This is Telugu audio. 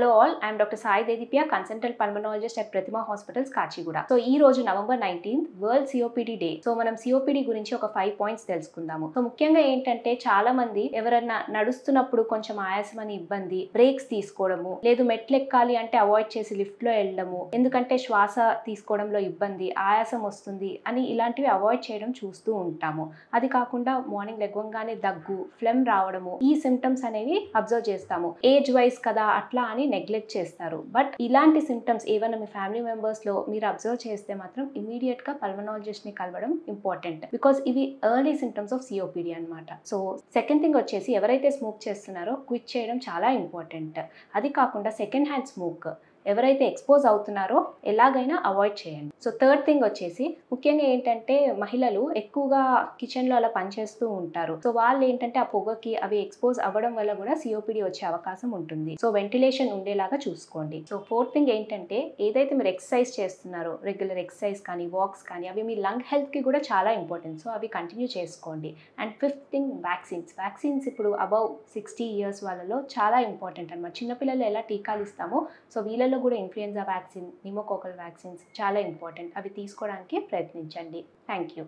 Hello all, I am Dr. Sai Dedipia, consultant pulmonologist at Pratima Hospitals, Kachiguda. So ఈ రోజు November 19th World COPD Day. So మనం COPD గురించి ఒక 5 పాయింట్స్ తెలుసుకుందాము. సో ముఖ్యంగా ఏంటంటే చాలా మంది ఎవరైనా నడుస్తున్నప్పుడు కొంచెం ఆయాసం అని ఇబ్బంది, బ్రేక్స్ తీసుకోవడము, లేదు మెట్లు ఎక్కాలి అంటే అవాయిడ్ చేసి లిఫ్ట్ లో వెళ్ళడము, ఎందుకంటే శ్వాస తీసుకోవడంలో ఇబ్బంది, ఆయాసం వస్తుంది అని ఇలాంటివి అవాయిడ్ చేయడం చూస్తూ ఉంటాము. అది కాకుండా మార్నింగ్ లెగవంగానే దగ్గు, ఫ్లెమ్ రావడము, ఈ సిమ్టమ్స్ అనేవి అబ్జర్వ్ చేస్తాము. ఏజ్ వైస్ కదా అట్లా అని నెగ్లెక్ట్ చేస్తారు. బట్ ఇలాంటి సిమ్టమ్స్ ఏమైనా మీ ఫ్యామిలీ మెంబర్స్ లో మీరు అబ్జర్వ్ చేస్తే మాత్రం ఇమీడియట్ గా పల్మనాలజిస్ట్ ని కలవడం ఇంపార్టెంట్, బికాస్ ఇవి ఎర్లీ సిమ్టమ్స్ ఆఫ్ సిఓపిడి అన్నమాట. సో సెకండ్ థింగ్ వచ్చేసి ఎవరైతే స్మోక్ చేస్తున్నారో క్విట్ చేయడం చాలా ఇంపార్టెంట్. అది కాకుండా సెకండ్ హ్యాండ్ స్మోక్ ఎవరైతే ఎక్స్పోజ్ అవుతున్నారో ఎలాగైనా అవాయిడ్ చేయండి. సో థర్డ్ థింగ్ వచ్చేసి ముఖ్యంగా ఏంటంటే మహిళలు ఎక్కువగా కిచెన్లో అలా పనిచేస్తూ ఉంటారు. సో వాళ్ళు ఏంటంటే ఆ పొగకి అవి ఎక్స్పోజ్ అవ్వడం వల్ల కూడా సిఓపిడి వచ్చే అవకాశం ఉంటుంది. సో వెంటిలేషన్ ఉండేలాగా చూసుకోండి. సో ఫోర్త్ థింగ్ ఏంటంటే ఏదైతే మీరు ఎక్సర్సైజ్ చేస్తున్నారో, రెగ్యులర్ ఎక్సర్సైజ్ కానీ వాక్స్ కానీ, అవి మీ లంగ్ హెల్త్కి కూడా చాలా ఇంపార్టెంట్. సో అవి కంటిన్యూ చేసుకోండి. అండ్ ఫిఫ్త్ థింగ్ వ్యాక్సిన్స్ ఇప్పుడు అబౌవ్ 60 years వాళ్ళలో చాలా ఇంపార్టెంట్ అన్నమాట. చిన్నపిల్లలు ఎలా టీకాలు ఇస్తామో సో వీళ్ళలో కూడా ఇన్ఫ్లుయెన్జా వ్యాక్సిన్, నిమోకోకల్ వ్యాక్సిన్స్ చాలా ఇంపార్టెంట్. అవి తీసుకోవడానికి ప్రయత్నించండి. Thank you.